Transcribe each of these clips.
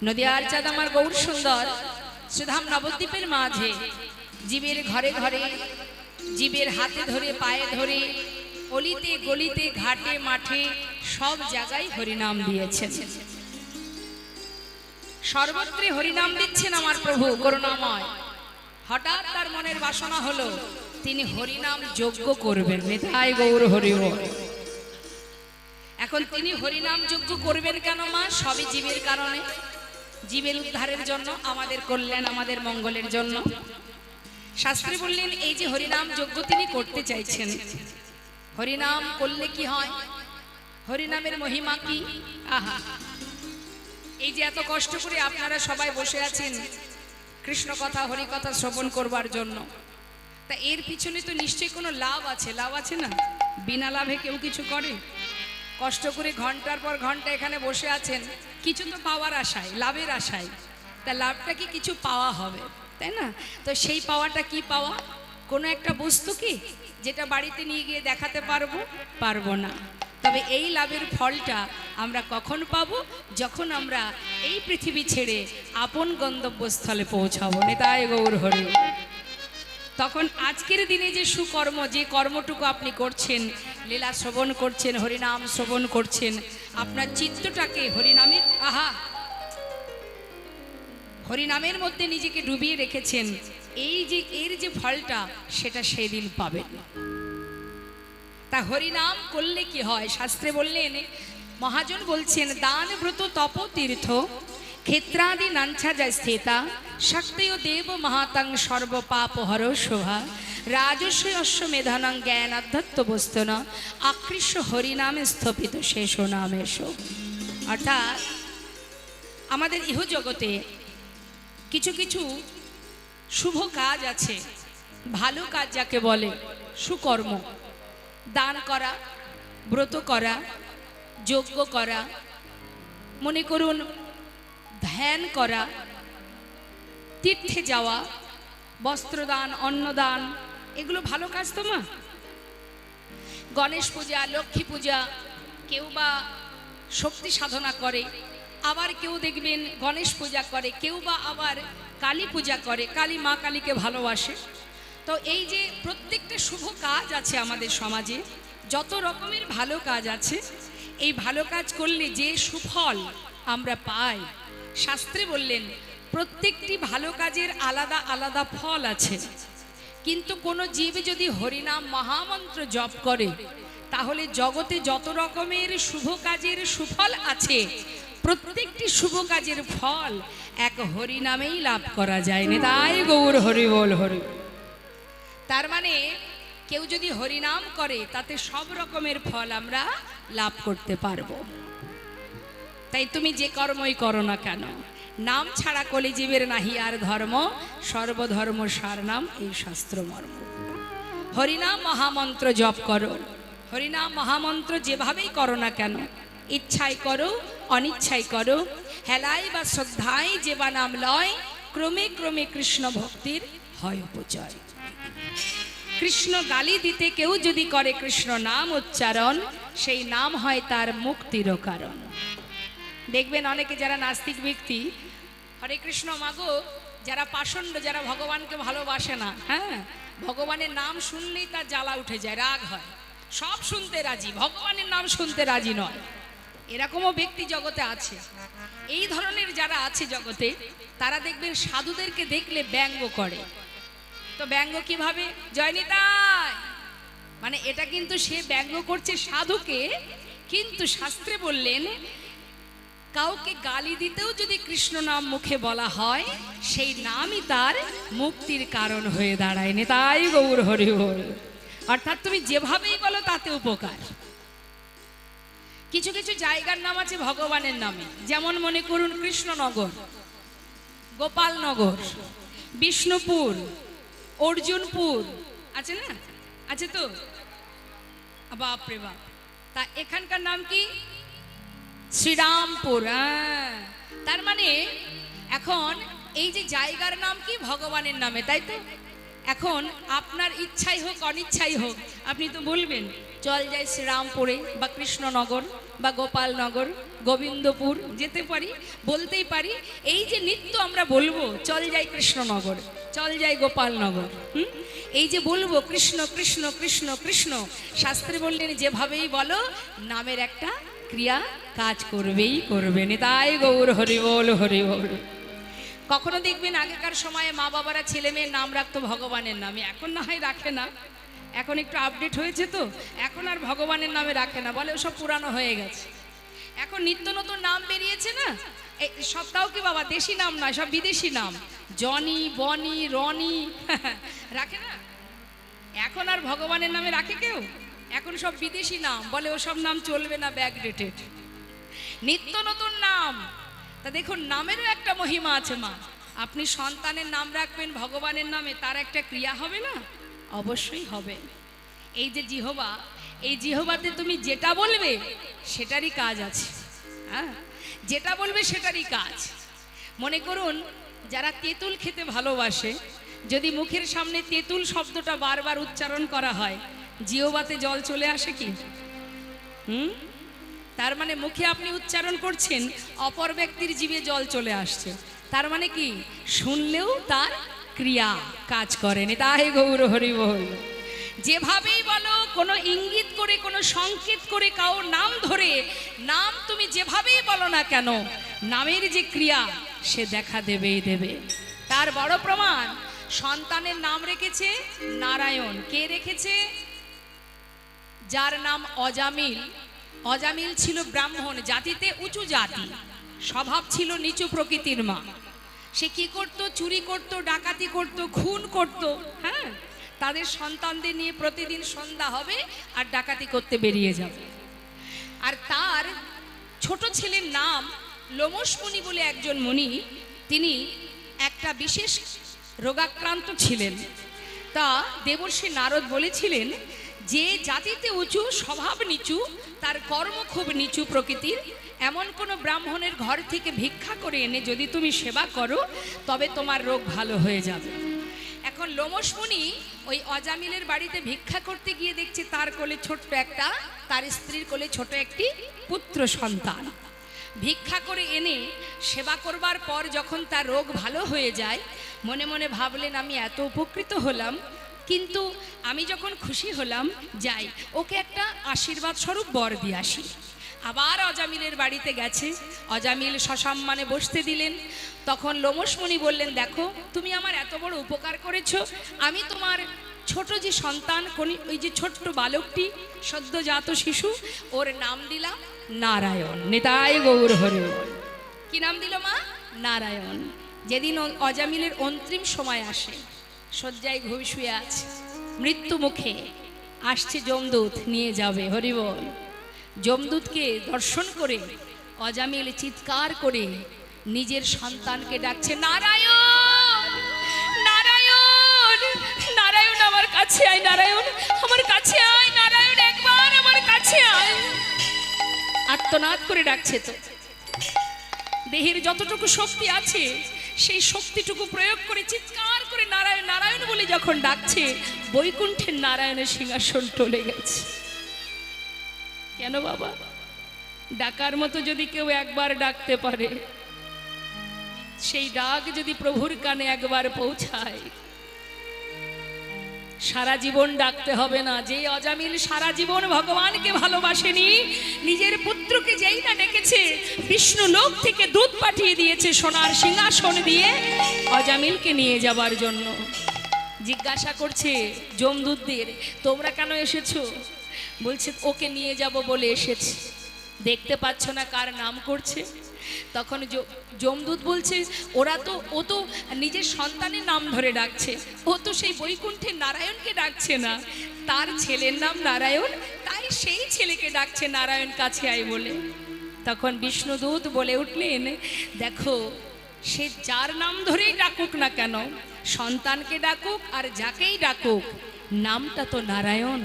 নদিয়ার চাঁদ আমার গৌর সুন্দর সুধাম নবদ্বীপের মাঝে জীবের ঘরে ঘরে জীবের হাতে ধরে পায়ে ধরে অলিতে গলিতে ঘাটে মাঠে সব জায়গায় হরিনাম দিয়েছেন। সর্বত্রে হরিনাম দিচ্ছেন আমার প্রভু করুণাময়। হঠাৎ তার মনের বাসনা হলো তিনি হরিনাম যজ্ঞ করবেন। নিতাই গৌর হরি বল। এখন তিনি হরিনাম যজ্ঞ করবেন কেন মা? সবই জীবের কারণে, জীবের উদ্ধারের জন্য, আমাদের কল্যাণ আমাদের মঙ্গলের জন্য। শাস্ত্রী বললেন এই যে হরিনাম যজ্ঞ তিনি করতে চাইছেন, হরিনাম করলে কি হয়, হরিনামের মহিমা কি? আহা, এই যে এত কষ্ট করে আপনারা সবাই বসে আছেন কৃষ্ণ কথা হরি কথা শ্রবণ করবার জন্য, তা এর পিছনে তো নিশ্চয়ই কোনো লাভ আছে। লাভ আছে না? বিনা লাভে কেউ কিছু করে? কষ্ট করে ঘন্টার পর ঘন্টা এখানে বসে আছেন কিছু তো পাওয়ার আশায়, লাভের আশায়। তা লাভটা কি কিছু পাওয়া হবে, তাই না? তো সেই পাওয়াটা কি পাওয়া? কোনো একটা বস্তু কি যেটা বাড়িতে নিয়ে গিয়ে দেখাতে পারবো? পারবো না। তবে এই লাভের ফলটা আমরা কখন পাবো? যখন আমরা এই পৃথিবী ছেড়ে আপন গন্তব্যস্থলে পৌঁছাবো। নেতায় গৌর হরি। তখন আজকের দিনে যে সুকর্ম, যে কর্মটুকু আপনি করছেন, লীলা শ্রবণ করছেন, হরিনাম শ্রবণ করছেন, আপনার চিত্তটাকে হরিনামের হরিনামের মধ্যে নিজেকে ডুবিয়ে রেখেছেন, এই যে এর যে ফলটা সেটা সেদিন পাবেন। তা হরিনাম করলে কি হয়? শাস্ত্রে বললেন, মহাজন বলছেন, দান ব্রত তপ তীর্থ ক্ষেত্রাদি নাঞ্ছা যায় স্থিতা শক্তয় দেব মহাতাং সর্ব পাপ হর শোভা রাজস্ব অশ্বমেধানাং জ্ঞান আধ্যাত্ম বস্তুন আকৃষ্ট হরিনামে স্থপিত শেষ নামেশ। অর্থাৎ আমাদের ইহ জগতে কিছু কিছু শুভ কাজ আছে, ভালো কাজ যাকে বলে, সুকর্ম। দান করা, ব্রত করা, যজ্ঞ করা, মনে করুন ধ্যান করা, তীর্থে যাওয়া, বস্ত্রদান, অন্নদান, এগুলো ভালো কাজ তো মা। গণেশ পূজা, লক্ষ্মী পূজা, কেউ বা শক্তি সাধনা করে, আবার কেউ দেখবেন গণেশ পূজা করে, কেউ বা আবার কালী পূজা করে, কালী মা কালীকে ভালোবাসে। তো এই যে প্রত্যেকটা শুভ কাজ আছে আমাদের সমাজে, যত রকমের ভালো কাজ আছে, এই ভালো কাজ করলে যে সুফল আমরা পাই, শাস্ত্রে বললেন প্রত্যেকটি ভালো কাজের আলাদা আলাদা ফল আছে। কিন্তু কোনো জীব যদি হরিনাম মহামন্ত্র জপ করে, তাহলে জগতে যত রকমের শুভ কাজের সুফল আছে, প্রত্যেকটি শুভ কাজের ফল এক হরিনামেই লাভ করা যায়। নিতাই গৌর হরি বল হরি। তার মানে কেউ যদি হরিনাম করে তাতে সব রকমের ফল আমরা লাভ করতে পারবো। তাই তুমি যে কর্মই করো না কেন, নাম ছাড়া কলিজীবের নাহি আর ধর্ম, সর্বধর্ম সার নাম এই শাস্ত্র মর্ম। হরিনাম মহামন্ত্র জপ করো, হরিনাম মহামন্ত্র যেভাবেই করো না কেন, ইচ্ছায় করো অনিচ্ছায় করো, হেলায় বা শ্রদ্ধায় যে বা নাম লয়, ক্রমে ক্রমে কৃষ্ণ ভক্তির হয় উপচয়। কৃষ্ণ গালি দিতে কেউ যদি করে কৃষ্ণ নাম উচ্চারণ, সেই নাম হয় তার মুক্তির কারণ। দেখবেন অনেকে যারা নাস্তিক ব্যক্তি, হরে কৃষ্ণ মাগো, যারা পাষণ্ড, যারা ভগবানকে ভালোবাসে না, হ্যাঁ, ভগবানের নাম শুনলেই তার জ্বালা উঠে যায়, রাগ হয়, সব শুনতে রাজি, ভগবানের নাম শুনতে রাজি নয়। এরকমও ব্যক্তি জগতে আছে। এই ধরনের যারা আছে জগতে, তারা দেখবেন সাধুদেরকে দেখলে ব্যঙ্গ করে। তো ব্যঙ্গ কিভাবে? জয়নিতাই, মানে এটা কিন্তু সে ব্যঙ্গ করছে সাধুকে। কিন্তু শাস্ত্রে বললেন কাউকে গালি দিতেও যদি কৃষ্ণ নাম মুখে বলা হয়, সেই নামই তার মুক্তির কারণ হয়ে দাঁড়ায়। নিতাই গৌর হরি বল। অর্থাৎ তুমি যেভাবেই বলো তাতে উপকার। কিছু কিছু জায়গার নাম আছে ভগবানের নামে, যেমন মনে করুন কৃষ্ণনগর, গোপালনগর, বিষ্ণুপুর, অর্জুনপুর, আছে না? আছে তো, বাপরে বাপ। তা এখানকার নাম কি? শ্রীরামপুর। তার মানে এখন এই যে জায়গার নাম কি? ভগবানের নামে, তাই তো? এখন আপনার ইচ্ছাই হোক অনিচ্ছাই হোক, আপনি তো বলবেন চল যাই শ্রীরামপুরে বা কৃষ্ণনগর, বা গোপালনগর, গোবিন্দপুর যেতে পারি, বলতেই পারি। এই যে নিত্য আমরা বলবো চল যাই কৃষ্ণনগর, চল যাই গোপালনগর, এই যে বলবো কৃষ্ণ কৃষ্ণ কৃষ্ণ কৃষ্ণ, শাস্ত্রে বললেন যেভাবেই বলো নামের একটা ক্রিয়া কাজ করবেই করবে। তাই গৌর হরি বল হরি বল। কখনো দেখবেন আগেকার সময়ে মা বাবারা ছেলে মেয়ের নাম রাখতো ভগবানের নামে, এখন না হয় রাখে না, এখন একটু আপডেট হয়েছে তো, এখন আর ভগবানের নামে রাখে না, বলে ওসব পুরানো হয়ে গেছে। এখন নিত্য নতুন নাম বেরিয়েছে না, এই সবটাও কি বাবা দেশি নাম নয়, সব বিদেশি নাম, জনি বনি রনি রাখে না। এখন আর ভগবানের নামে রাখে কেউ? এখন সব বিদেশি নাম, বলে ওসব নাম চলবে না, ব্যাকডেটেড। নিত্য নতুন নাম। তা দেখুন নামেরও একটা মহিমা আছে মা। আপনি সন্তানের নাম রাখবেন ভগবানের নামে, তার একটা ক্রিয়া হবে না? অবশ্যই হবে। এই যে জিহবা, এই জিহবাতে তুমি যেটা বলবে সেটারই কাজ আছে। হ্যাঁ, যেটা বলবে সেটারই কাজ। মনে করুন যারা তেঁতুল খেতে ভালোবাসে, যদি মুখের সামনে তেঁতুল শব্দটা বারবার উচ্চারণ করা হয়, জিহবাতে জল চলে আসে কি? তার মানে মুখে আপনি উচ্চারণ করছেন, অপর ব্যক্তির জিভে জল চলে আসছে, তার মানে কি? শুনলেও তার ক্রিয়া কাজ করেন। তাই গৌর হরি বল। যেভাবেই বলো, কোনো ইঙ্গিত করে, কোনো সংকেত করে, কারোর নাম ধরে, নাম তুমি যেভাবেই বলো না কেন, নামের যে ক্রিয়া সে দেখা দেবেই দেবে। তার বড় প্রমাণ, সন্তানের নাম রেখেছে নারায়ণ। কে রেখেছে? যার নাম অজামিল। অজামিল ছিল ব্রাহ্মণ জাতিতে, উঁচু জাতি, স্বভাব ছিল নিচু প্রকৃতির মা। সে কি করত? চুরি করত, ডাকাতি করত, খুন করত। হ্যাঁ, তাদের সন্তানদের নিয়ে প্রতিদিন সন্ধ্যা হবে আর ডাকাতি করতে বেরিয়ে যাবে। আর তার ছোট ছেলের নাম লোমশ মুনি বলে একজন মুনি। তিনি একটা বিশেষ রোগাক্রান্ত ছিলেন। তা দেবর্ষি নারদ বলেছিলেন, যে জাতিতে উঁচু, স্বভাব নিচু, তার কর্ম খুব নিচু প্রকৃতির, এমন কোনো ব্রাহ্মণের ঘর থেকে ভিক্ষা করে এনে যদি তুমি সেবা করো তবে তোমার রোগ ভালো হয়ে যাবে। এখন লোমশ মুনি ওই অজামিলের বাড়িতে ভিক্ষা করতে গিয়ে দেখছে তার কোলে ছোট্ট একটা, তার স্ত্রীর কোলে ছোট একটি পুত্র সন্তান। ভিক্ষা করে এনে সেবা করবার পর যখন তার রোগ ভালো হয়ে যায়, মনে মনে ভাবলেন আমি এত উপকৃত হলাম, কিন্তু আমি যখন খুশি হলাম, যাই ওকে একটা আশীর্বাদ স্বরূপ বর দিয়ে আসি। আবার অজামিলের বাড়িতে গেছে, অজামিল সসম্মানে বসতে দিলেন। তখন লোমশ মুনি বললেন, দেখো তুমি আমার এত বড় উপকার করেছো, আমি তোমার ছোট যে সন্তান, ওই যে ছোট্ট বালকটি, সদ্যজাত শিশু, ওর নাম দিলাম নারায়ণ। নিতাই গৌর হরি বল। কি নাম দিল মা? নারায়ণ। যেদিন অজামিলের অন্তিম সময় আসে, শয্যায় ঘুমিয়ে শুয়ে আছে, মৃত্যু মুখে, আসছে যমদূত নিয়ে যাবে, হরি বল। যমদূতকে দর্শন করে অজামিল চিৎকার করে নিজের সন্তানকে ডাকছে, নারায়ণ নারায়ণ নারায়ণ, আমার কাছে আয়, নারায়ণ আমার কাছে আয়, নারায়ণ একবার আমার কাছে আয়। আর্তনাদ করে ডাকছে। তো দেহের যতটুকু শক্তি আছে সেই শক্তিটুকু প্রয়োগ করে চিৎকার করে নারায়ণ নারায়ণ বলে যখন ডাকছে, বৈকুণ্ঠের নারায়ণের সিংহাসন টলে গেছে। কেন বাবা? ডাকার মতো যদি কেউ একবার ডাকতে পারে, সেই ডাক যদি প্রভুর কানে একবার পৌঁছায়, সারা জীবন ডাকতে হবে না। যে অজামিল সারা জীবন ভগবানকে ভালোবাসেনি, নিজের পুত্রকে যেই না ডেকেছে, বিষ্ণু লোক থেকে দূত পাঠিয়ে দিয়েছে সোনার সিংহাসন দিয়ে অজামিলকে নিয়ে যাবার জন্য। জিজ্ঞাসা করছে যমদূতদের, তোমরা কেন এসেছো? বলছে ওকে নিয়ে যাব বলে এসেছি। দেখতে পাচ্ছ না কার নাম করছে? তখন যমদূত বলছে, ও তো নিজের সন্তানের নাম ধরে ডাকছে, ও তো সেই বৈকুণ্ঠের নারায়ণকে ডাকছে না, তার ছেলের নাম নারায়ণ, তাই সেই ছেলেকে ডাকছে নারায়ণ কাছে আয় বলে। তখন বিষ্ণুদূত বলে উঠলেন, দেখো সে যার নাম ধরেই ডাকুক না কেন, সন্তানকে ডাকুক আর যাকেই ডাকুক, নামটা তো নারায়ণ।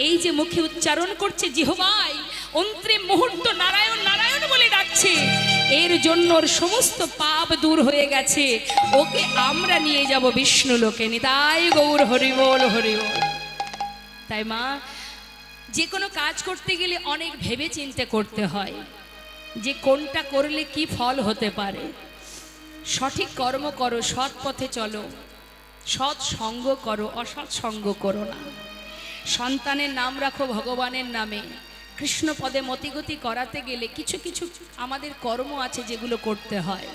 এই যে মুখে উচ্চারণ করছে জিহ্বায়, অন্তিম মুহূর্ত নারায়ণ নারায়ণ বলে ডাকছে, এর জন্য ওর সমস্ত পাপ দূর হয়ে গেছে। ওকে আমরা নিয়ে যাব বিষ্ণু লোকে। নিতাই গৌর হরি বল হরি বল। তাই মা যে কোনো কাজ করতে গেলে অনেক ভেবে চিন্তে করতে হয় যে কোনটা করলে কি ফল হতে পারে। সঠিক কর্ম করো, সৎ পথে চলো, সৎ সঙ্গ করো, অসৎ সঙ্গ করো না। সন্তানের নাম রাখো ভগবানের নামে। কৃষ্ণ পদে মতিগতি করাতে গেলে কিছু কিছু আমাদের কর্ম আছে যেগুলো করতে হয়।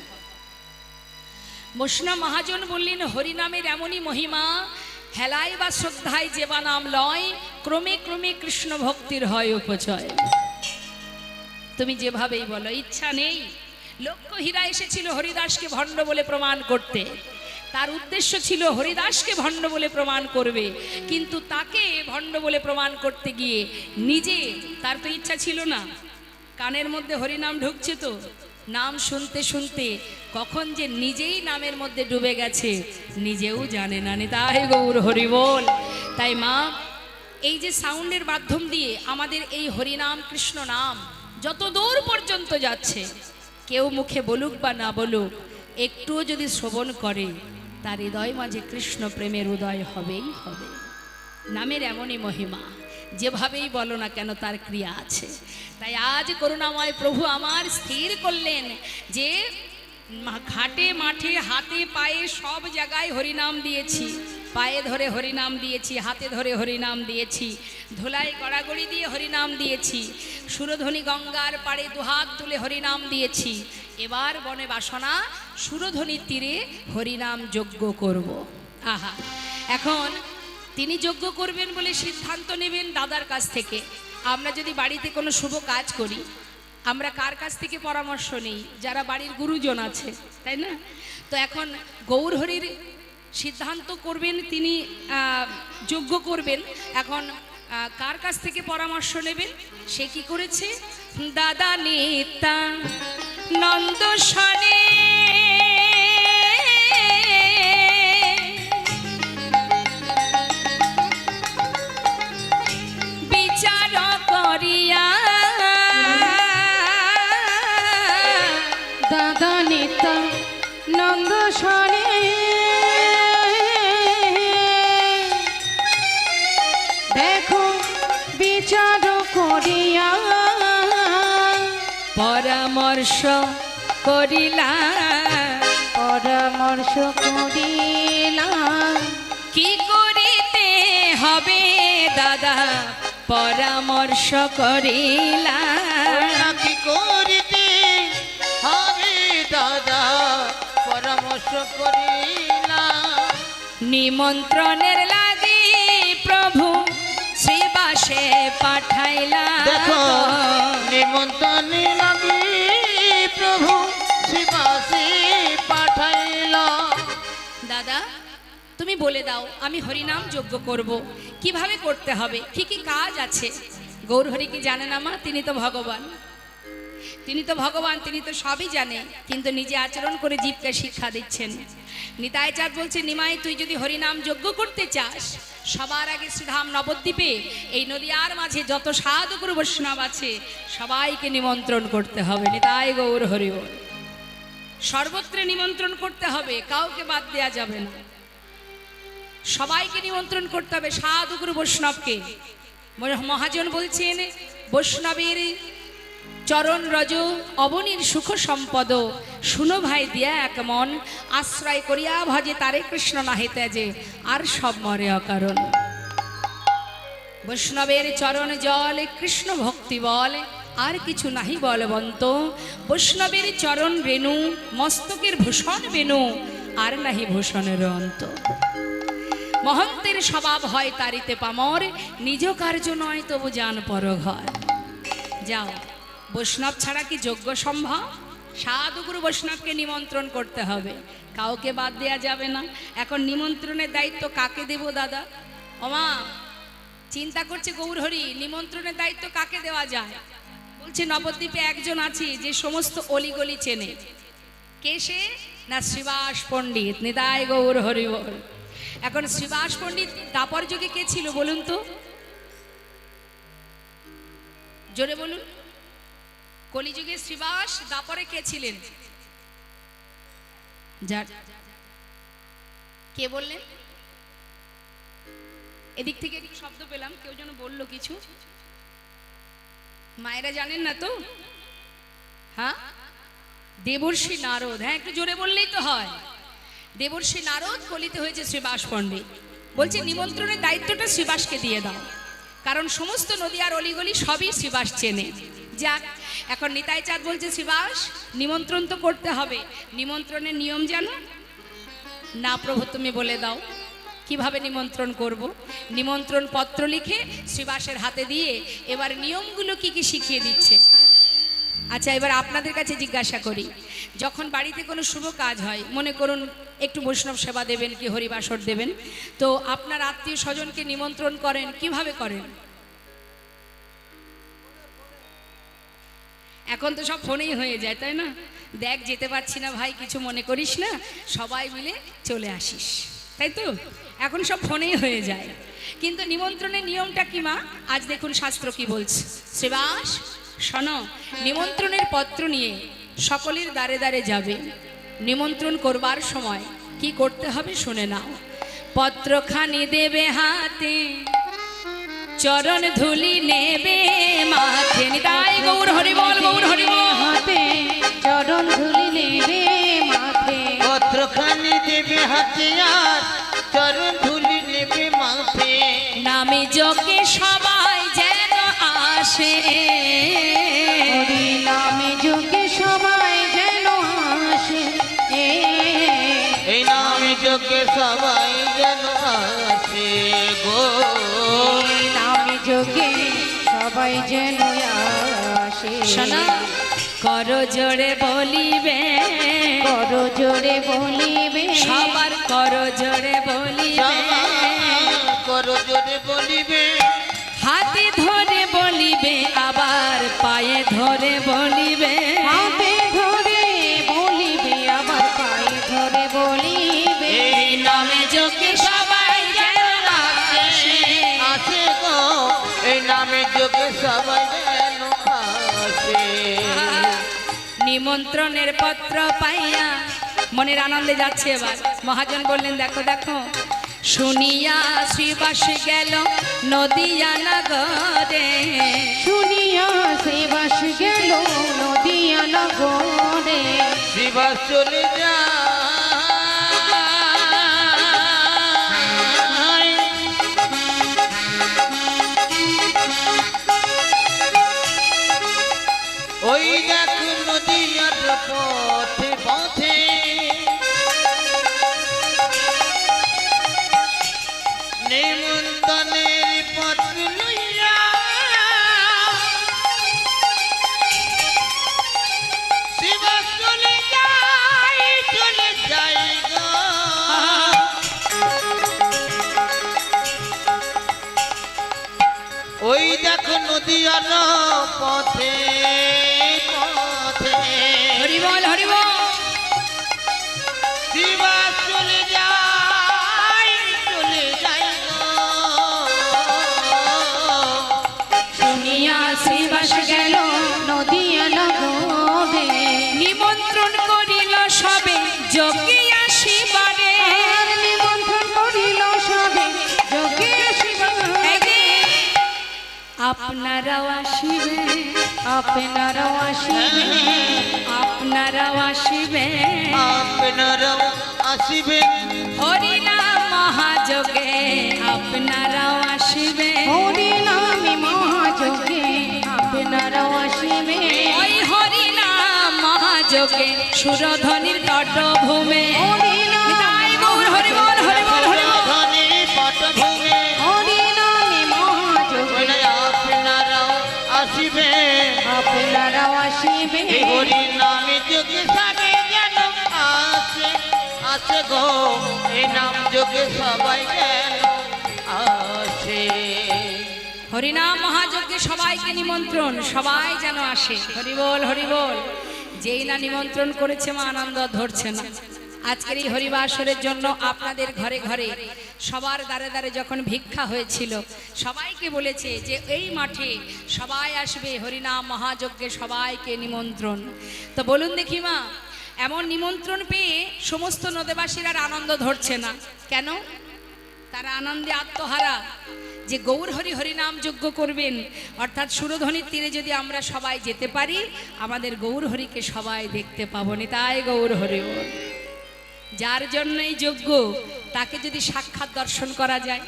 বৈষ্ণব মহাজন বললেন, হরিনামের এমনই মহিমা, হেলায় বা শ্রদ্ধায় যেবা নাম লয়, ক্রমে ক্রমে কৃষ্ণ ভক্তির হয় উপচয়। তুমি যেভাবেই বলো, ইচ্ছা নেই। লক্ষ্য হীরা এসেছিল হরিদাসকে ভণ্ড বলে প্রমাণ করতে, তার উদ্দেশ্য ছিল হরিদাসকে ভণ্ড বলে প্রমাণ করবে, কিন্তু তাকে ভণ্ড বলে প্রমাণ করতে গিয়ে নিজে, তার তো ইচ্ছা ছিল না। কানের মধ্যে হরিনাম ঢুকছে, তো নাম শুনতে শুনতে কখন যে নিজেই নামের মধ্যে ডুবে গেছে নিজেও জানে না। নিতাই গৌর হরি বল। তাই মা, এই যে সাউন্ডের মাধ্যম দিয়ে আমাদের এই হরিনাম কৃষ্ণ নাম যত দূর পর্যন্ত যাচ্ছে, কেউ মুখে বলুক বা না বলুক, একটুও যদি শ্রবণ করে তার হৃদয় মাঝে কৃষ্ণ প্রেমের উদয় হবেই হবে। নামের এমনই মহিমা, যেভাবেই বলো না কেন তার ক্রিয়া আছে। তাই আজ করুণাময় প্রভু আমার স্থির করলেন যে ঘাটে মাঠে হাতে পায়ে সব জায়গায় হরিনাম দিয়েছি। পায়ে ধরে হরিনাম দিয়েছি, হাতে ধরে হরিনাম দিয়েছি, ধোলাই গড়াগড়ি দিয়ে হরিনাম দিয়েছি, সুরধ্বনি গঙ্গার পাড়ে দুহাত তুলে হরিনাম দিয়েছি। এবার বনে বাসনা সুরধ্বনির তীরে হরিনাম যজ্ঞ করব। আহা, এখন তিনি যজ্ঞ করবেন বলে সিদ্ধান্ত নেবেন দাদার কাছ থেকে। আমরা যদি বাড়িতে কোনো শুভ কাজ করি, আমরা কার কাছ থেকে পরামর্শ নেই? যারা বাড়ির গুরুজন আছে, তাই না? তো এখন গৌরহরির সিদ্ধান্ত করবেন, তিনি যজ্ঞ করবেন। এখন কার কাছ থেকে পরামর্শ নেবেন? সে কি করেছে? দাদা নিত্যা নন্দ সনে বিচার করিয়া, দাদা নিত্যা নন্দ সনে দেখো বিচার করিয়া, পরামর্শ করিলা, পরামর্শ করিলা, কি করিতে হবে দাদা পরামর্শ করিলা, কি করিতে হবে দাদা পরামর্শ করিলা। নিমন্ত্রণের লাগি প্রভু শ্রীবাসে পাঠাইলা, দেখো নিমন্ত্রণ লাগি প্রভু শিবাসী পাঠাইল। দাদা তুমি বলে দাও, আমি হরিনাম যজ্ঞ করব, কিভাবে করতে হবে, কি কি কাজ আছে? গৌরহরি কি জানে না মা? তিনি তো ভগবান, তিনি তো ভগবান, তিনি তো সবই জানে, কিন্তু নিজে আচরণ করে জীবকে শিক্ষা দিচ্ছেন। নিতাই চাঁদ বলছে, নিমাই তুই যদি হরিনাম যজ্ঞ করতে চাস, সবার আগে শ্রীধাম নবদ্বীপে এই নদিয়ার মাঝে যত সাধুগুরু বৈষ্ণব আছে সবাইকে নিমন্ত্রণ করতে হবে। নিতাই গৌর হরি বল। সর্বত্র নিমন্ত্রণ করতে হবে, কাউকে বাদ দেওয়া যাবে না, সবাইকে নিমন্ত্রণ করতে হবে, সাধুগুরু বৈষ্ণবকে। মহাজন বলছেন, বৈষ্ণবের চরণ রজ অবনীর সুখ সম্পদ, শুনো ভাই দিয়া এক মন, আশ্রয় করিয়া ভজে তারে কৃষ্ণ নাহে ত্যাজে, আর সব মরে অকারণ। বৈষ্ণবের চরণ জল কৃষ্ণ ভক্তি বল, আর কিছু নাহি বলবন্ত। বৈষ্ণবের চরণ রেণু মস্তকের ভূষণ বেনু, আর নাহি ভূষণের অন্ত। মহন্তের স্বভাব হয় তারিতে পামর, নিজ কার্য নয় তবু জান পর ঘর। যাও, বৈষ্ণব ছাড়া কি যজ্ঞ সম্ভব? সাধুগুরু বৈষ্ণবকে নিমন্ত্রণ করতে হবে, কাউকে বাদ দেওয়া যাবে না। এখন নিমন্ত্রণের দায়িত্ব কাকে দেব দাদা? ওমা চিন্তা করছে গৌরহরি, নিমন্ত্রণের দায়িত্ব কাকে দেওয়া যায়? বলছে নবদ্বীপে একজন আছে যে সমস্ত অলিগলি চেনে। কে সে? না শ্রীবাস পণ্ডিত। নিতাই গৌর হরি বল। এখন শ্রীবাস পণ্ডিত দাপর যুগে কে ছিল বলুন তো? জোরে বলুন। কলিযুগে শ্রীবাস, দাপরে কে ছিলেন? কে বললেন? এদিক থেকে এদিক শব্দ পেলাম, কেউ যেন বললো কিছু। মায়েরা জানেন না তো? হ্যাঁ, দেবর্ষি নারদ, হ্যাঁ একটু জোরে বললেই তো হয়। দেবর্ষি নারদ কলিতে হয়েছে শ্রীবাস পণ্ডিত, বলছে নিমন্ত্রণের দায়িত্বটা শ্রীবাসকে দিয়ে দাও, কারণ সমস্ত নদীয়ার অলিগলি সবই শ্রীবাস চেনে। যাক, এখন নিতাই চাঁদ বলছে শ্রীবাস নিমন্ত্রণ তো করতে হবে, নিমন্ত্রণের নিয়ম জানো? না প্রভু, তুমি বলে দাও কিভাবে নিমন্ত্রণ করব। নিমন্ত্রণ পত্র লিখে শ্রীবাসের হাতে দিয়ে এবার নিয়মগুলো কি কি শিখিয়ে দিচ্ছে। আচ্ছা, এবার আপনাদের কাছে জিজ্ঞাসা করি, যখন বাড়িতে কোনো শুভ কাজ হয়, মনে করুন একটু বৈষ্ণব সেবা দেবেন কি হরিবাসর দেবেন, তো আপনার আত্মীয় স্বজনকে নিমন্ত্রণ করেন, কিভাবে করেন? এখন তো সব ফোনেই হয়ে যায়, তাই না? দেখ যেতে পারছি না ভাই, কিছু মনে করিস না, সবাই মিলে চলে আসিস, তাই তো? এখন সব ফোনেই হয়ে যায়। কিন্তু নিমন্ত্রণের নিয়মটা কি মা? আজ দেখুন শাস্ত্র কি বলছে। শ্রীবাস শোনো, নিমন্ত্রণের পত্র নিয়ে সকলের দ্বারে দ্বারে যাবে। নিমন্ত্রণ করবার সময় কি করতে হবে শুনে নাও। পত্রখানি দেবে হাতে, চরণ ধুলি নেবে মাথে। নিতাই গৌর হরিবল, গৌর হরিবল। হাতে চরণ ধুলি নেবে মাথে, পত্রখানি দেবে হাতে আর চরণ ধুলি নেবে মাথে। নামে যোগে সবাই যেন আসে, হরি নামে যোগে সবাই যেন আসে, এই নামে যোগে সবাই যেন আসে গো। এই নামে যোগে সবাই যেন আসে। শোনা কর জোরে বলিবে, কর জোরে বলিবে, সবার কর জোরে বলিবে, কর জোরে বলিবে, হাতে ধরে বলিবে আবার পায়ে ধরে বলিবে। হাতে ধরে বলিবে আবার পায়ে ধরে বলিবে, এই নামে যোগে সবাই যেন আসে। আসে গো। এই নামে যোগে সবাই যেন আসে। নিমন্ত্রণের পত্র পাইয়া মনের আনন্দে যাচ্ছে। এবার মহাজন বললেন দেখো দেখো, শুনিয়া শ্রীবাস গেল নদিয়া নগরে, শুনিয়া শ্রীবাস গেল নদিয়া নগরে, শ্রীবাস চলে যায় ওই দেখ নদীয়ার পথে পথে, নিমন্ত্রণের পত্র লইয়া শিবাস চলে যায় গো। ওই দেখো নদীয়ার পথে পথে, হরিবল হরিবল। শিবাস চলে যায় গো। শুনিয়া শ্রীবাস গেল নদিয়া নগরে, নিমন্ত্রণ করিল সবে যোগে আসিবারে, আর নিমন্ত্রণ করিল সবে যোগে আসিবারে। এই যে, আপনারাও আসিবে, আপনারাও আসিবে, আপনারাও আসিবে, আপনারাও আসিবেন, হরিনাম মহাযোগে আপনারাও আসিবে, হরি নামে মহাযোগে আপনারাও আসিবে, ওই হরিনাম মহাযোগে সুরধ্বনির তটভূমে। হরি নিতাই গৌর হরিবল হরিবল হরিবল। ধনী পটভূমে, হরি নামে মহাযোগে আপনারাও আসিবেন, আপনারাও আসিবে, এই হরি নামে যোগে সবাই যেন আসে আসে গো। এই নাম যোগে সবাই যেন আসে। হরিনাম মহাযজ্ঞে সবাইকে নিমন্ত্রণ, সবাই যেন আসে। হরিবল হরিবল। যেই না নিমন্ত্রণ করেছে মা আনন্দ আর ধরছে না। আজকের এই হরিবাসরের জন্য আপনাদের ঘরে ঘরে সবার দ্বারে দ্বারে যখন ভিক্ষা হয়েছিল, সবাইকে বলেছে যে এই মাঠে সবাই আসবে, হরিনাম মহাযজ্ঞে সবাইকে নিমন্ত্রণ। তো বলুন দেখি মা, এমন নিমন্ত্রণ পেয়ে সমস্ত নদেবাসীর আর আনন্দ ধরছে না কেন? তারা আনন্দে আত্মহারা। যে গৌর হরি হরিনাম যজ্ঞ করবেন, অর্থাৎ সুরধ্বনির তীরে যদি আমরা সবাই যেতে পারি আমাদের গৌর হরিকে সবাই দেখতে পাবো না। তাই গৌর হরি বল। যার জন্য এই যজ্ঞ তাকে যদি সাক্ষাৎ দর্শন করা যায়,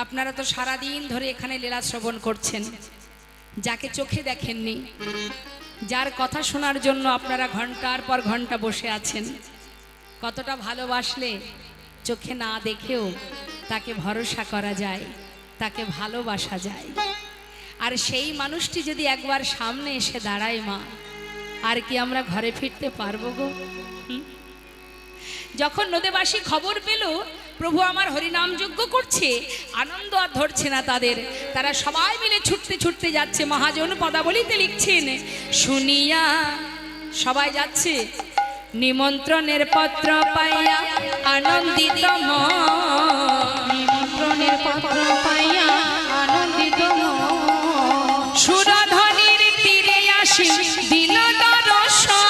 আপনারা তো সারাদিন ধরে এখানে লীলা শ্রবণ করছেন, যাকে চোখে দেখেননি, যার কথা শোনার জন্য আপনারা ঘন্টার পর ঘন্টা বসে আছেন, কতটা ভালোবাসলে চোখে না দেখেও তাকে ভরসা করা যায়, তাকে ভালোবাসা যায়। আর সেই মানুষটি যদি একবার সামনে এসে দাঁড়ায় মা, আর কি আমরা ঘরে ফিরতে পারবো গো? যখন নদেবাসী খবর পেল প্রভু আমার হরিনাম যজ্ঞ করছে, আনন্দ আর ধরছে না তাদের, তারা সবাই মিলে ছুটতে ছুটতে যাচ্ছে। মহাজন পদাবলিতে লিখছেন, শুনিয়া সবাই যাচ্ছে, নিমন্ত্রণের পত্র পাইয়া আনন্দিত মন, নিমন্ত্রণের পত্র পাইয়া আনন্দিত মন, সুরধ্বনির তীরে আসি দিল দর্শন।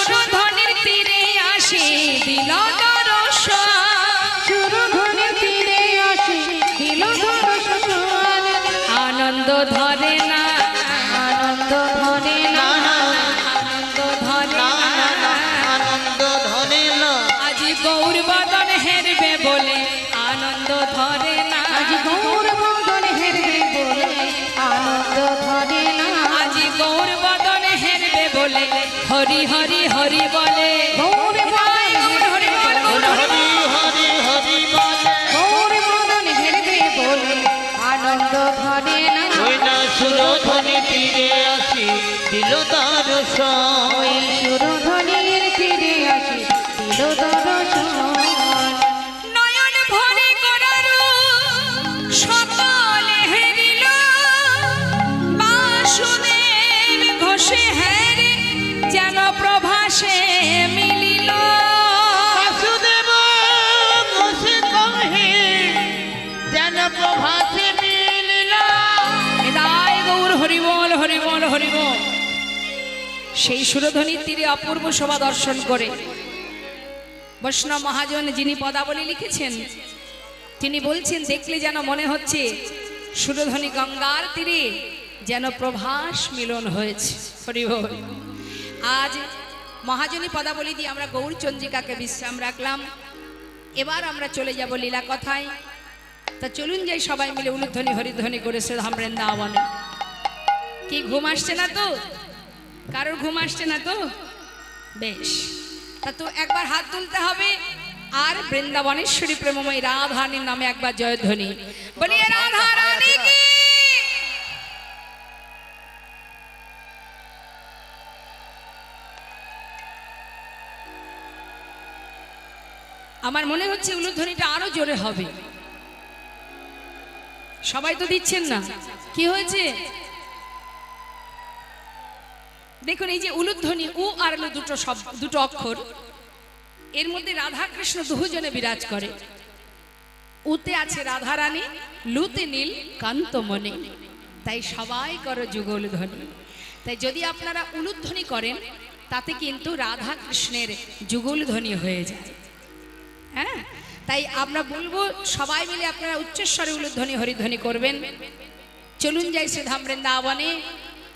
সুরধ্বনির তীরে আসি দিল দর্শন, সুরধ্বনির তীরে আসি দিল দর্শন, আনন্দ ধরে না, আনন্দ ধরে না, আনন্দ ধরে না, আনন্দ ধরে না। আজি গৌর বদন হেরবে বলে আনন্দ ধরে না, আজ গৌর বদন হেরবে বলে আনন্দ ধরে না, আজি গৌর বদন হেরবে বলে হরি হরি হরি বলে, গৌর বদন হরি বল, হরি হরি হরি বলে, গৌর বদন হেরবে বলে আনন্দ ধরে না, ওই না সুরধ্বনি তীরে আসি দিল দর্শন। ওই সুরধ্বনির তীরে আসি দিল দর্শন, নয়ন ভরে করারু সকলে হেরিল, বাসুদেব ঘোষে হেরে যেন প্রভাসে মিলিল, বাসুদেব ঘোষে কহে যেন প্রভাতে মিলিল। এদায় গৌর হরিবল হরিবল হরিবল। সেই সুরধ্বনির তীরে অপূর্ব শোভা দর্শন করে বৈষ্ণব মহাজন যিনি পদাবলী লিখেছেন, তিনি বলছেন, দেখলে যেন মনে হচ্ছে সুরধ্বনি গঙ্গার তীরে যেন প্রভাস মিলন হয়েছে। হরি বল। আজ মহাজনী পদাবলী দিয়ে আমরা গৌরচন্দ্রিকাকে বিশ্রাম রাখলাম। এবার আমরা চলে যাব লীলা কথায়। তা চলুন যাই সবাই মিলে উলুধ্বনি হরিধ্বনি করে শ্রীধাম বৃন্দাবনে। কি ঘুম আসছে না তো? কারোর ঘুম আসছে না তো? বেশ, তা তো একবার হাত তুলতে হবে আর বৃন্দাবনেশ্বরী প্রেমময়ী রাধারানীর নামে একবার জয়ধ্বনি বলিয়ে রাধা রানী কি। আমার মনে হচ্ছে উলুধ্বনিটা আরো জোরে হবে। সবাই তো দিচ্ছেন না, কি হয়েছে? দেখুন এই যে উলুধ্বনি, উ আর লু দুটো অক্ষর, এর মধ্যে রাধা কৃষ্ণ দুজনে বিরাজ করে। উতে আছে রাধা রানী, লুতে নীল কান্তমণি, তাই সবাই করো যুগল ধ্বনি। তাই যদি আপনারা উলুধ্বনি করেন তাতে কিন্তু রাধা কৃষ্ণের যুগল ধ্বনি হয়ে যায়। হ্যাঁ, তাই আমরা বলবো সবাই মিলে আপনারা উচ্চস্বরে উলুধ্বনি হরিধ্বনি করবেন। চলুন যাই শ্রীধাম বৃন্দাবনে,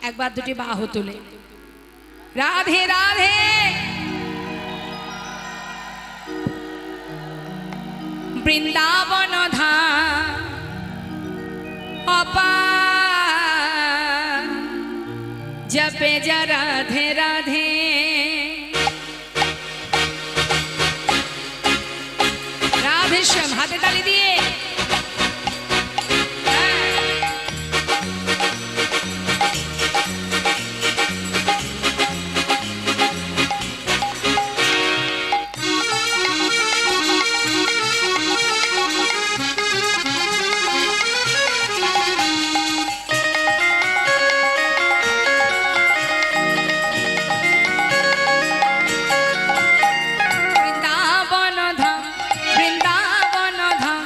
একবার দুটি বাহু তুলে রাধে রাধে। বৃন্দাবন ধাম অপার, জপে যা রাধে রাধে। রাধে শ্যাম, হাতে তালি দিয়ে। বৃন্দাবন ধাম, বৃন্দাবন ধাম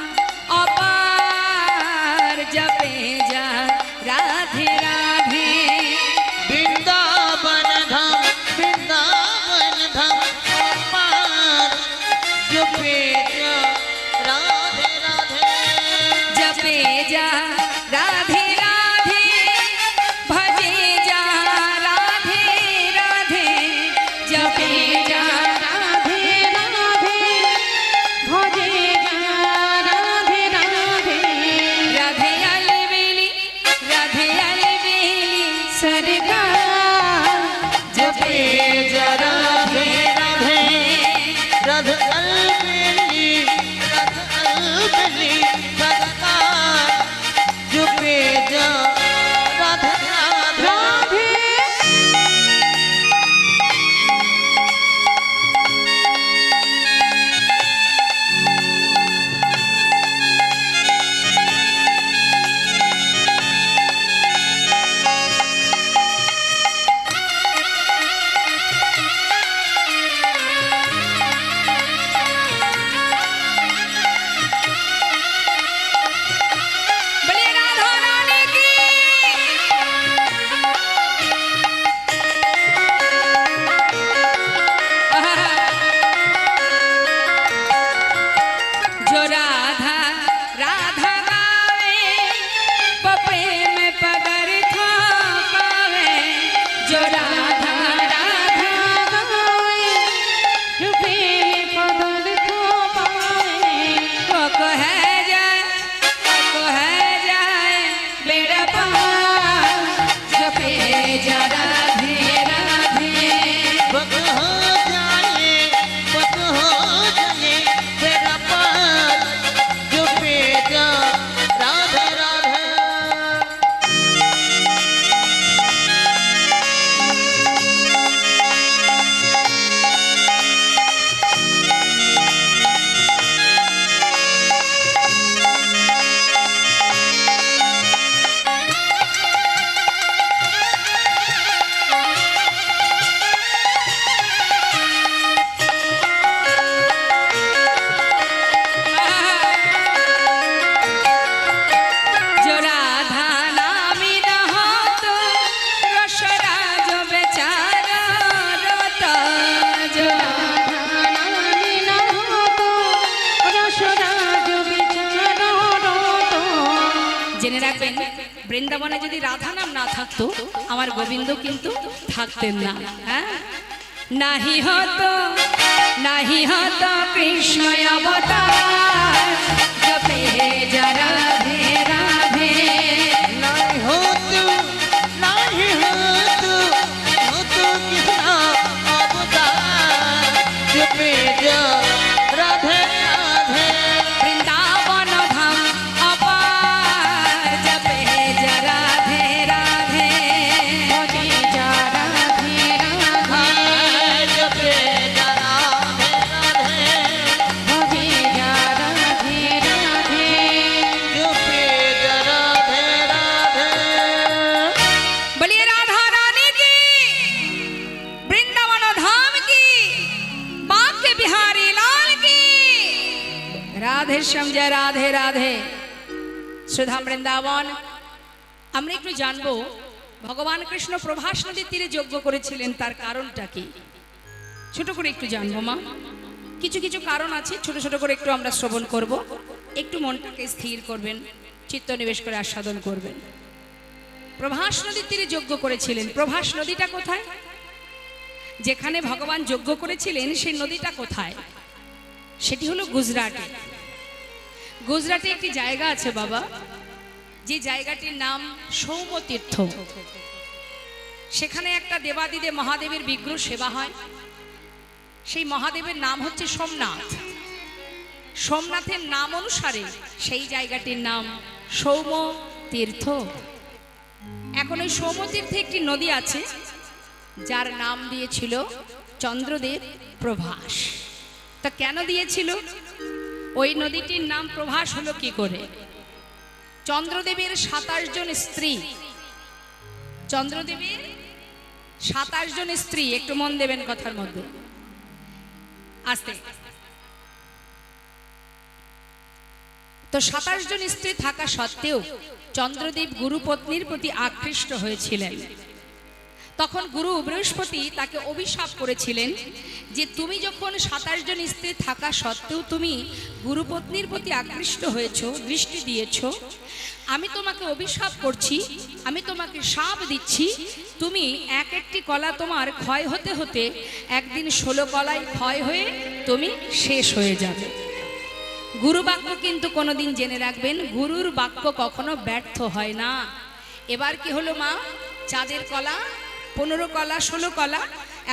বৃন্দাবনে যদি রাধা নাম না থাকতো আমার গোবিন্দ কিন্তু থাকতেন না। হ্যাঁ, নাহি হতো কৃষ্ণ অবতার জপে যা রাধে রাধে। नहीं होतु कृष्ण अवतार जपे जा राधे राधे। বৃন্দাবন ধাম অপার জপে যা রাধে রাধে। ভজে যা রাধে রাধে, हाय जपे जा राधे राधे। ভজে যা রাধে রাধে। जपे जा राधे राधे। बोलिए राधा रानी की, वृंदावन धाम की, बांके बिहारी लाल की। राधे श्याम जय राधे राधे। सुधा বৃন্দাবন আমরা একটু জানবো ভগবান কৃষ্ণ প্রভাস নদীর তীরে যজ্ঞ করেছিলেন, তার কারণটা কি ছোট করে একটু জানবো মা। কিছু কিছু কারণ আছে, ছোট ছোট করে একটু আমরা শ্রবণ করব। একটু মনটাকে স্থির করবেন, চিত্ত নিবেশ করে আস্বাদন করবেন। প্রভাস নদীর তীরে যজ্ঞ করেছিলেন। প্রভাস নদীটা কোথায়? যেখানে ভগবান যজ্ঞ করেছিলেন সেই নদীটা কোথায়? সেটি হলো গুজরাটে। গুজরাটে একটি জায়গা আছে বাবা, যে জায়গাটির নাম সৌমতীর্থ। সেখানে একটা দেবাদিদেব মহাদেবের বিগ্রহ সেবা হয়। সেই মহাদেবের নাম হচ্ছে সোমনাথ। সোমনাথের নাম অনুসারে সেই জায়গাটির নাম সৌমতীর্থ। এখন ওই সৌমতীর্থে একটি নদী আছে যার নাম দিয়েছিল চন্দ্রদেব প্রভাস। তা কেন দিয়েছিল? ওই নদীটির নাম প্রভাস হলো কি করে? চন্দ্রদেবের 27 জন স্ত্রী, চন্দ্রদেবের 27 জন স্ত্রী, একটু মন দেবেন কথার মধ্যে আস্তে। তো 27 জন স্ত্রী থাকা সত্ত্বেও চন্দ্রদেব গুরুপত্নীর প্রতি আকৃষ্ট হয়েছিলেন। তখন গুরু বৃহস্পতি তাকে অভিশাপ করেছিলেন যে তুমি যখন 27 জন স্ত্রী থাকা সত্ত্বেও তুমি গুরুপত্নীর প্রতি আকৃষ্ট হয়েছো, দৃষ্টি দিয়েছো, আমি তোমাকে অভিশাপ করছি, আমি তোমাকে শাপ দিচ্ছি, তুমি এক একটি কলা তোমার ক্ষয় হতে হতে একদিন 16 কলায় ক্ষয় হয়ে তুমি শেষ হয়ে যাবে। গুরু বাক্য কিন্তু কোনোদিন জেনে রাখবেন, গুরুর বাক্য কখনো ব্যর্থ হয় না। এবার কি হলো মা? চাঁদের কলা 15 কলা 16 কলা,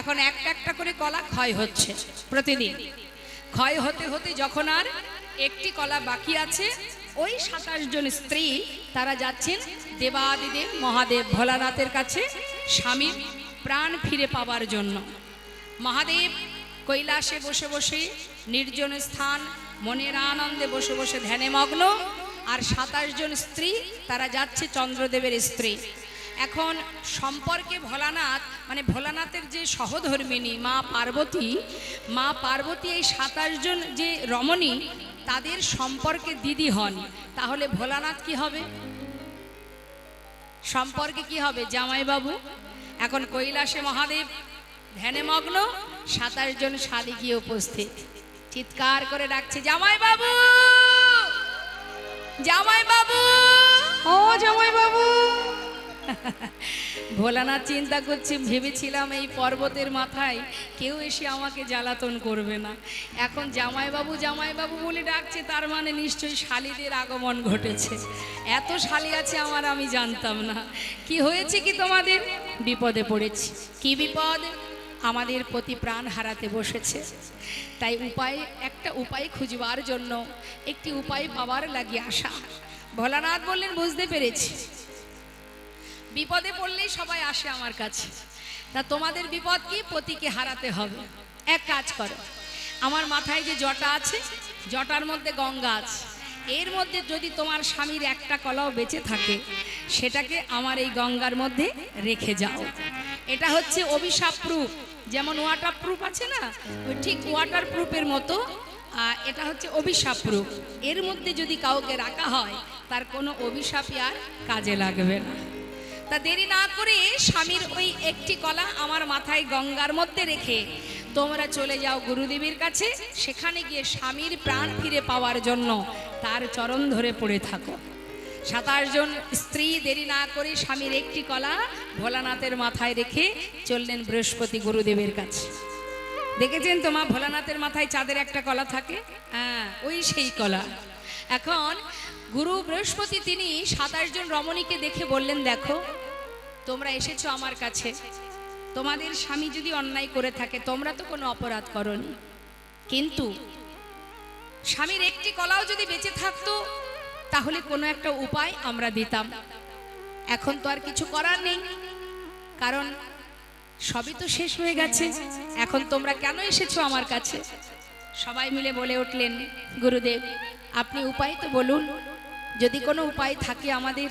এখন একটা একটা করে কলা ক্ষয় হচ্ছে প্রতিদিন। ক্ষয় হতে হতে যখন আর একটি কলা বাকি আছে, ওই 27 জন স্ত্রী তারা যাচ্ছেন দেবাদিদেব মহাদেব ভোলানাথের কাছে স্বামীর প্রাণ ফিরে পাওয়ার জন্য। মহাদেব কৈলাসে বসে বসে নির্জন স্থান মনের আনন্দে বসে বসে ধ্যানে মগ্ন, আর 27 জন স্ত্রী তারা যাচ্ছে চন্দ্রদেবের স্ত্রী। এখন সম্পর্কে ভোলানাথ মানে ভোলানাথের যে সহধর্মিনী মা পার্বতী এই 27 জন যে রমণী তাদের সম্পর্কে দিদি হন। তাহলে ভোলানাথ কি হবে? সম্পর্কে কি হবে? জামাইবাবু। এখন কৈলাসে মহাদেব ধ্যানে মগ্ন, 27 জন শালী গিয়ে উপস্থিত, চিৎকার করে ডাকছে জামাইবাবু, জামাইবাবু, ও জামাই বাবু। ভোলানাথ চিন্তা করছি, ভেবেছিলাম এই পর্বতের মাথায় কেউ এসে আমাকে জ্বালাতন করবে না। এখন জামাইবাবু জামাইবাবু বলে ডাকছে, তার মানে নিশ্চয়ই শালীদের আগমন ঘটেছে। এত শালী আছে আমার, আমি জানতাম না। কি হয়েছে কি তোমাদের? বিপদে পড়েছি। কি বিপদ? আমাদের প্রতি প্রাণ হারাতে বসেছে। তাই একটা উপায় খুঁজবার জন্য, একটি উপায় পাওয়ার লাগিয়ে আসা। ভোলানাথ বললেন বুঝতে পেরেছি, বিপদে পড়লেই সবাই আসে আমার কাছে। তা তোমাদের বিপদ কি? পতিকে হারাতে হবে। এক কাজ করো, আমার মাথায় যে জটা আছে, জটার মধ্যে গঙ্গা আছে, এর মধ্যে যদি তোমার স্বামীর একটা কলাও বেঁচে থাকে, সেটাকে আমার এই গঙ্গার মধ্যে রেখে যাও। এটা হচ্ছে অভিশাপ প্রুফ। যেমন ওয়াটার প্রুফ আছে না, ওই ঠিক ওয়াটার প্রুফের মতো এটা হচ্ছে অভিশাপ প্রুফ। এর মধ্যে যদি কাউকে রাখা হয়, তার কোনো অভিশাপই আর কাজে লাগবে না। তা দেরি না করে স্বামীর ওই একটি কলা আমার মাথায় গঙ্গার মধ্যে রেখে তোমরা চলে যাও গুরুদেবের কাছে। সেখানে গিয়ে স্বামীর প্রাণ ফিরে পাওয়ার জন্য তার চরণ ধরে পড়ে থাকো। 27 জন স্ত্রী দেরি না করে স্বামীর একটি কলা ভোলানাথের মাথায় রেখে চললেন বৃহস্পতি গুরুদেবের কাছে। দেখেছেন তো মা ভোলানাথের মাথায় চাঁদের একটা কলা থাকে, হ্যাঁ ওই সেই কলা। এখন গুরু বৃহস্পতি তিনি 27 জন রমণীকে দেখে বললেন, দেখো তোমরা এসেছো আমার কাছে, তোমাদের স্বামী যদি অন্যায় করে থাকে, তোমরা তো কোনো অপরাধ করনি, কিন্তু স্বামীর একটি কলাও যদি বেঁচে থাকতো তাহলে কোনো একটা উপায় আমরা দিতাম। এখন তো আর কিছু করার নেই, কারণ সবই তো শেষ হয়ে গেছে। এখন তোমরা কেন এসেছো আমার কাছে? সবাই মিলে বলে উঠলেন, গুরুদেব আপনি উপায় তো বলুন, যদি কোনো উপায় থাকে আমাদের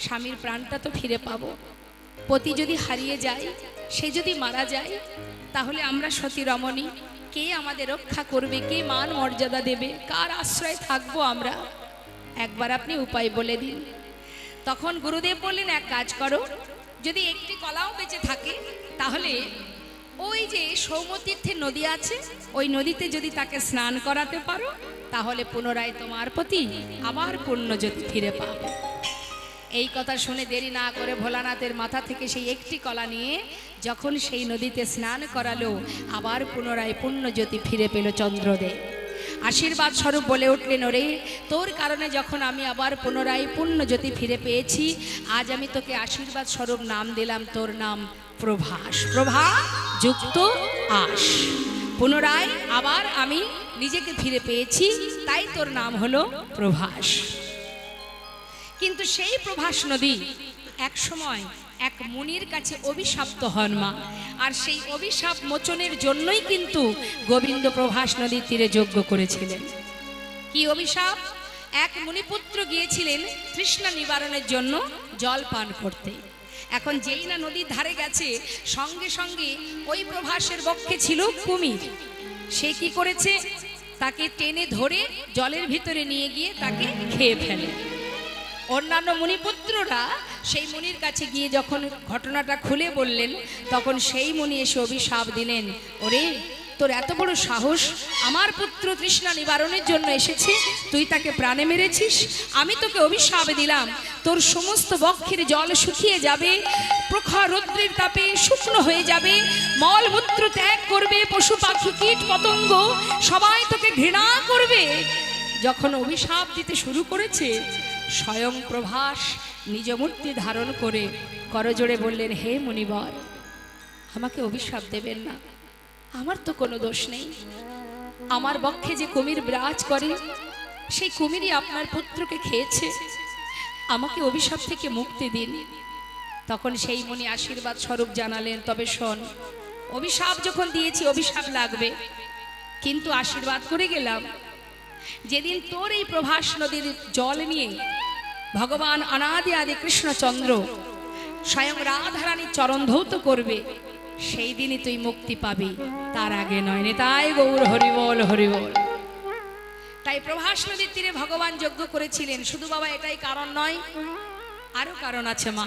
স্বামীর প্রাণটা তো ফিরে পাবো। পতি যদি হারিয়ে যায়, সে যদি মারা যায়, তাহলে আমরা সতী রমণী, কে আমাদের রক্ষা করবে, কে মান মর্যাদা দেবে, কার আশ্রয় থাকবো আমরা? একবার আপনি উপায় বলে দিন। তখন গুরুদেব বললেন, এক কাজ করো, যদি একটি কলাও বেঁচে থাকে তাহলে ওই যে সৌমতীর্থের নদী আছে, ওই নদীতে যদি তাকে স্নান করাতে পারো, তাহলে পুনরায় তোমার প্রতি আবার পুণ্য যদি ফিরে পাবে। এই কথা শুনে দেরি না করে ভোলানাথের মাথা থেকে সেই একটি কলা নিয়ে যখন সেই নদীতে স্নান করালো, আবার পুনরায় পুণ্যজ্যোতি ফিরে পেল চন্দ্রদেব। আশীর্বাদ স্বরূপ বলে উঠলেন, ওরে তোর কারণে যখন আমি আবার পুনরায় পুণ্যজ্যোতি ফিরে পেয়েছি, আজ আমি তোকে আশীর্বাদ স্বরূপ নাম দিলাম, তোর নাম প্রভাস। প্রভা যুক্ত আস, পুনরায় আবার আমি নিজেকে ফিরে পেয়েছি, তাই তোর নাম হলো প্রভাস। কিন্তু সেই প্রভাস নদী এক সময় এক মুনির কাছে অভিশপ্ত হন মা, আর সেই অভিশাপ মোচনের জন্যই কিন্তু গোবিন্দ প্রভাস নদীর তীরে যজ্ঞ করেছিলেন। কি অভিশাপ? এক মুনিপুত্র গিয়েছিলেন তৃষ্ণা নিবারণের জন্য জল পান করতে। এখন যেই না নদীর ধারে গেছে, সঙ্গে সঙ্গে ওই প্রভাসের বক্ষে ছিল কুমির। সে কি করেছে? তাকে টেনে ধরে জলের ভিতরে নিয়ে গিয়ে তাকে খেয়ে ফেলে। অন্যান্য মুনিপুত্ররা সেই মুনির কাছে গিয়ে যখন ঘটনাটা খুলে বললেন, তখন সেই মুনি এসে অভিশাপ দিলেন, ওরে তোর এত বড় সাহস, আমার পুত্র তৃষ্ণা নিবারণের জন্য এসেছে, তুই তাকে প্রাণে মেরেছিস। আমি তোকে অভিশাপ দিলাম, তোর সমস্ত বক্ষের জল শুকিয়ে যাবে, প্রখর রৌদ্রের তাপে শুকনো হয়ে যাবে, মলমূত্র ত্যাগ করবে, পশু পাখি কীট পতঙ্গ সবাই তোকে ঘৃণা করবে। যখন অভিশাপ দিতে শুরু করেছে, স্বয়ং প্রভাস নিজ মূর্তি ধারণ করে করজোড়ে বললেন, হে মুনিবর, আমাকে অভিশাপ দেবেন না, আমার তো কোনো দোষ নেই। আমার বক্ষে যে কুমির বিরাজ করে, সেই কুমিরই আপনার পুত্রকে খেয়েছে, আমাকে অভিশাপ থেকে মুক্তি দিন। তখন সেই মুনি আশীর্বাদ স্বরূপ জানালেন, তবে শোন, অভিশাপ যখন দিয়েছি অভিশাপ লাগবে, কিন্তু আশীর্বাদ করে গেলাম, যেদিন তোর এই প্রভাস নদীর জল নিয়ে ভগবান অনাদি আদি কৃষ্ণচন্দ্র স্বয়ং রাধারানীর চরণ ধৌত করবে, সেই দিনই তুই মুক্তি পাবি, তার আগে নয়। নিতাই গৌর হরিবল হরিবল। তাই প্রভাস নদীর তীরে ভগবান যজ্ঞ করেছিলেন। শুধু বাবা এটাই কারণ নয়, আরো কারণ আছে মা।